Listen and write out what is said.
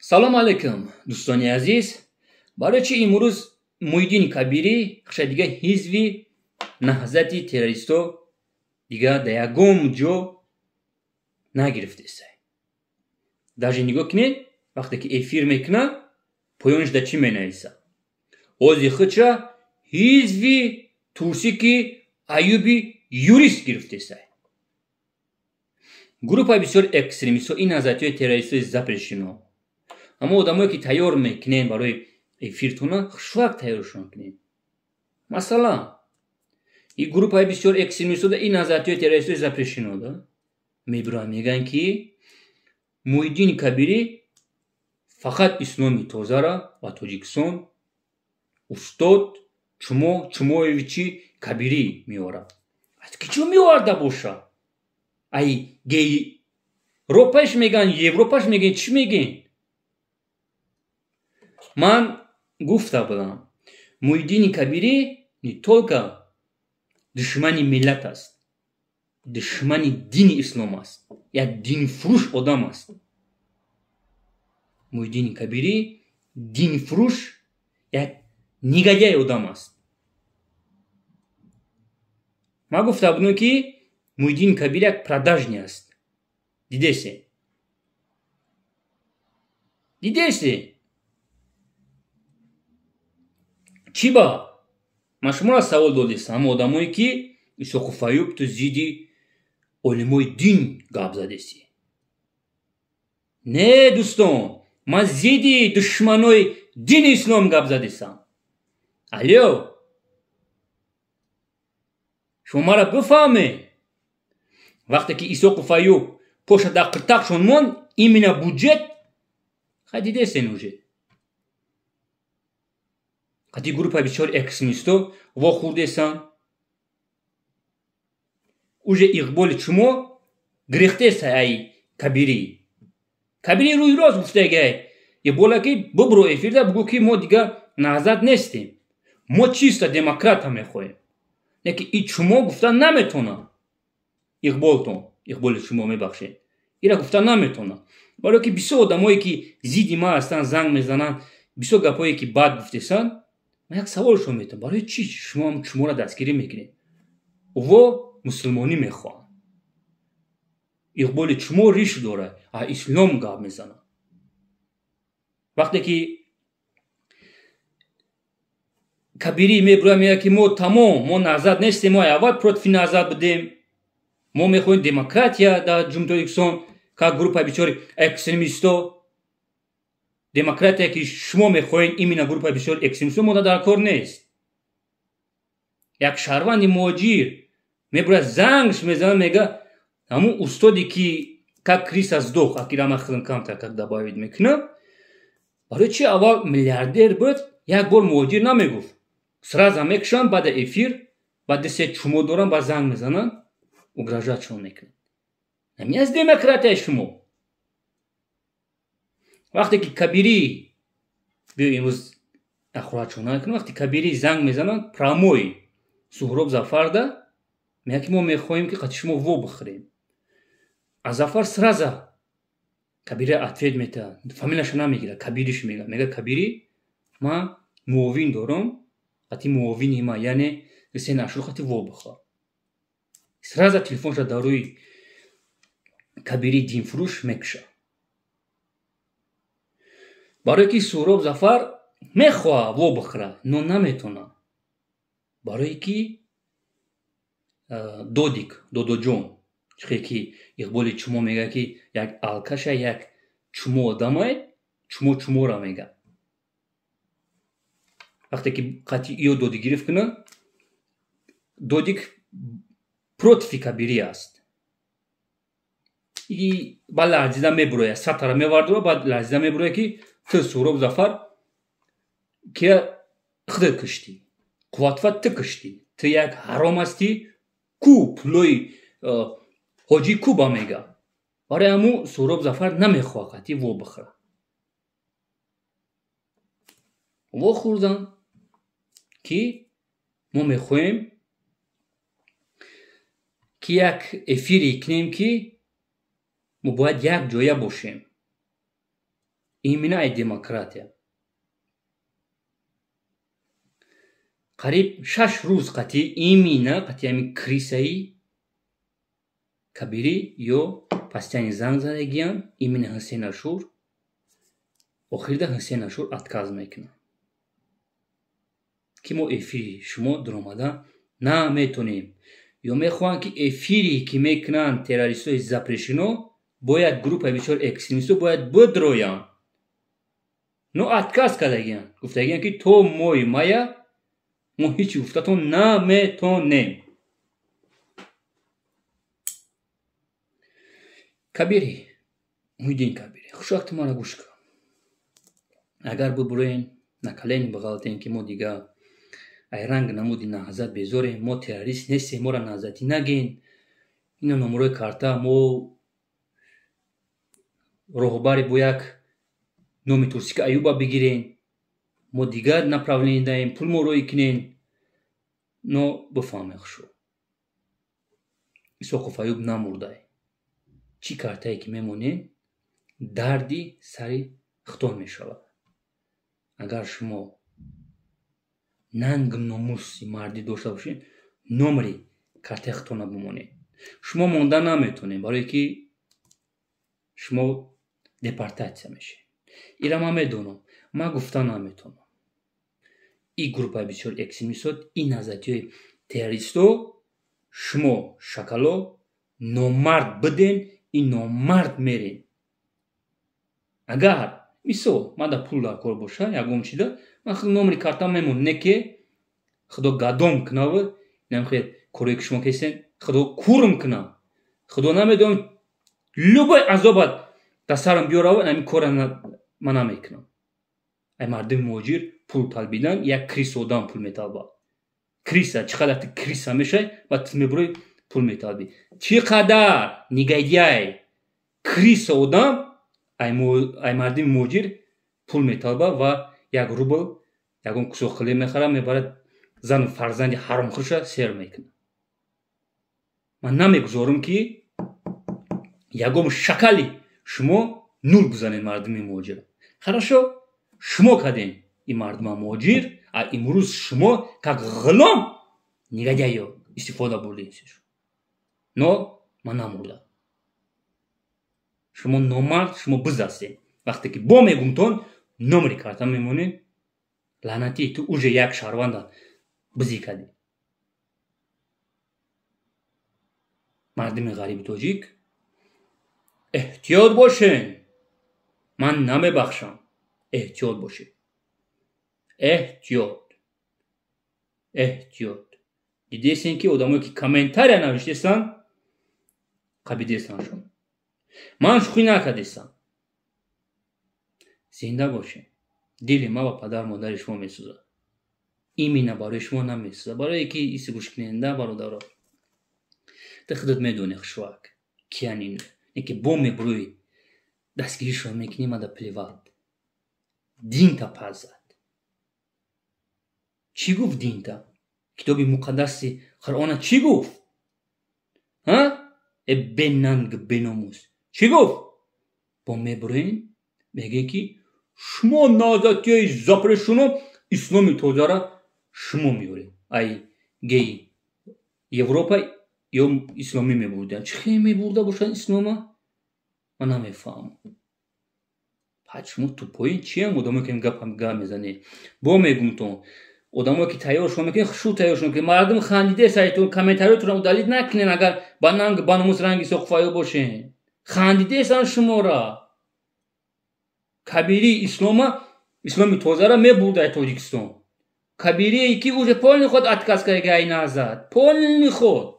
салом алейкум дӯстони азиз. барои чӣ имрӯз Муҳиддини Кабирӣ хиша дига ҳизби наҳзати террористо дига да ягон ҷо нагирифтесай. даже нигоҳ кунед, вақте ки эфир мекуна поёниш да чӣ менависа? ози худша ҳизби Турсики Аюби юрист гирифтесай. группаи бисёри экстремистҳо ин наҳзатиҳои террористҳои запрещено. аммо одамое ки тайёр мекунем барои эфиртона хушвақт тайёршон кунем. масалан ин группаи бисёри экстремистҳо ин наҳзатиҳои террористҳои запрещено да мебиранд мегӯянд ки Муҳиддини Кабирӣ фақат исломи тозара ва Тоҷикистон устод Чумоевичи Кабирӣ меорад. аз киҷо меоварда боша? ай Европааш мегӯянд, Европааш мегӯянд, чӣ мегӯянд? ман гуфта будам, Муҳиддини Кабирӣ не толка душмани миллат аст, душмани дини ислом аст. як динфурӯш одам аст. Муҳиддини Кабирӣ динфурӯш, як негодяй одам аст. ман гуфта будам ки Муҳиддини Кабирӣ як продажник аст. дидесе? чӣ ба? ман шуморо савол додистам, ҳама одамое ки Исоқу Файюб ту зидди олимои дин гап задеси. не дӯстон, ман зидди душманои дини ислом гап задесам. алё, шумо мара бифаҳмед. вақте ки Исоқу Файюб поша дар қиртақшон монд, именно буҷет хай дидесен уже. қати группаи бисёри экстремистҳо вохӯрдесан. уже иқболи чумо гирехтесай ай Кабирӣ. Кабирӣ рӯи рост гуфтагай. иқбола ки бибро эфирда бигӯ ки мо дига наҳзат нестем. мо чиста демократа мехоҳем. леки и чумо гуфта наметона. иқболи чумо мебахшед. ира гуфта наметона. барое ки бисёр одамое ки зидди ман ҳастанд, занг мезананд, бисёр гапое ки бад гуфтесан, ман як саволшон метавонам, барои чӣ шумо чуморо дастгирӣ мекунед? ӯво мусулмонӣ мехоҳанд. иқболи чумо риш дорад, а ислом гап мезанад. вақте ки Кабирӣ мебурад мегӯяд ки мо тамом, мо наҳзат нестем, мо аввал против наҳзат будем, мо мехоҳем демократия дар ҷумҳурии Тоҷикистон, как группаи бисёри экстремистҳо. демократия ки шумо мехоҳед, именно группаи бисёри экстремистҳо мо дар кор нест. як шаҳрванди муҳоҷир мебурад зангш мезанад, мегӯяд ҳамун устоде ки как крыса сдох, акирама хрынкамта, как добавить мекунад. барои чӣ аввал миллиардер буд, як бор муҳоҷир намегуфт. сразу мекушанд, баъда эфир, баъд дисте чумо доранд, баъд занг мезананд, угрожаятшон мекунанд. ҳамин аст демократияи шумо. вақте ки Кабирӣ биё имрӯз ахлоатшона мекунам, вақте Кабирӣ занг мезананд, прамой Суҳроб Зафарда мегӯяд ки мо мехоҳем ки қати шумо во бихӯрем. аз Зафар сразу Кабирӣ ответ метавад, фамилияшо намегирад, Кабириш мегӯяд. мегӯяд Кабирӣ, ман муовин дорам, қати муовини ман, яъне Ҳусейн Ашур, қати во бихӯр. сразу телефонша дар рӯи Кабирӣ динфурӯш мекушад. барое ки Суҳроб Зафар мехоҳад во бихӯрад, но наметонад. барое ки Додоҷон, чихе ки иқболи чумо мегӯяд ки як алкаша, як чумо одаме, чумора мегӯяд. вақте ки қати ё додигирифт кунад, Додик против Кабирӣ аст. и баъд ларзида мебурояд, сатара мевардорад, баъд ларзида мебурояд ки ту Суҳроб Зафар кия худат куштӣ, қувватфат ту куштӣ, ту як ҳаром ҳастӣ, ку пулои ҳоҷӣ ку ба мегӯяд. барои ҳамун Суҳроб Зафар намехоҳад қати во бихӯрад. во хӯрданд ки мо мехоҳем ки як эфире кунем ки мо бояд як ҷоя бошем. именно ай демократия. қариб 6 рӯз қатӣ именно қатӣ ами крисаи кабири ё пастяни занг задагиян именно Ҳусейн Ашур охирда Ҳусейн Ашур отказ мекунад ки мо эфири шумо дуромада наметонем ё мехоҳанд ки эфири ки мекунанд террористҳои запрешено бояд группаи бисёр экстремистҳо бояд бидроянд но отказ кардагиянд гуфтагиянд ки то моҳи мая мо ҳичи гуфтатон наметонем. Кабири Муҳиддин Кабири хушвақти мара гӯш кун. Агар бибурен накалени биғалтем ки мо дига ай ранг намуди наҳзат безорем, мо террорист нестем, моро наҳзатӣ нагин, ино номерои карта мо роҳбари бо як номи Турсика Аюба бигирен, мо дигар направление даем, пул морoi кунен, но бифаҳме хушу Исоқов Аюб намурдай. Чӣ картае ки мемонем дарди сари хитон мешавад. Агар шумо нангу номуси мардӣ дошта бошед, номери картаи хитона бимонед. Шумо монда наметонед, барое ки шумо депортатсия мешед. ира ман медонам, ман гуфта наметонам. И группаи бисёр экстремистҳо, и назариёи террористҳо, шумо шакало номард биден, и номард мерен. Агар мисол мада пул дар кор боша, ягон чида, ман худо номери карта мемон, не ки худо гадом кунавы, намхел корое ки шумо кесен, худо курм кунав. Худо намедонам любой азобат да сарам биёравы, ами кора ман намекунам. Ай мардуми муҳоҷир пул талбидан, як криса одам пул металбад. Криса, чӣ қадар ту криса мешай, ва ту мебурои пул металби. Чӣ қадар негодяй криса одам, ай мардуми муҳоҷир пул металба ва 1 рубл ягон кусок хлеб мехарад, мебарад зану фарзанди ҳаромхӯрша сер мекунад. Ман намегузорам ки ягон шакали шумо нул бизанед мардуми муҳоҷир. Хорошо, шумо каден и мардума муҳоҷир, а имрӯз шумо как ғулом негодяё истифода бурдед. Но ман намурдам. Шумо номард, шумо биз ҳастед. Вақте ки бо мегумтон номери карта мемонед, лаънати ту уже як шаҳрванда бизӣ кади. Мардуми ғариби тоҷик, эҳтиёт бошен. Ман намебахшам. Эҳтиёт бошед. Эҳтиёт. Эҳтиёт. Дидесен ки одамое ки комментария навиштесанд, қабидесанд шумо. Ман шӯхӣ накардесам. Зинда бошед. дили ма ва падару модари шумо месӯзад. Именно барои шумо намесӯзад. Барое ки иси гӯшкунанда бародаро. Ты худот медони хушвак. Киянин. Неки бо мебурӯи дастгирӣ шумо мекунӣ, мада плеват. Динта пазад. Чӣ гуфт динта? Китоби муқаддаси Қуръона чӣ гуфт? Ҳа? Бенанг беномус. Чӣ гуфт? Бо мебурӯин меге ки шумо назатияи запрешено исломи тозара шумо меёред. Ай гей Европа ё исломӣ мебурданд. Чӣ хеле мебурда бошанд ислома? Ман намефаҳмам. Шумо тупоин чиям одамое ки гап мезанед? Бо мегум то одамое ки тайёр шумо мекунед, шу тайёр шумо мекунед. Мардум хандиде сайтон комментариётро удалит накунед, агар ба нанг ба номус ранги Исоқов бошен. Хандидесан шумора. Кабири ислома, исломи тозара мебурда Тоҷикистон. Кабирие ки уже полный ход отказ карда гай назад. Полный ход.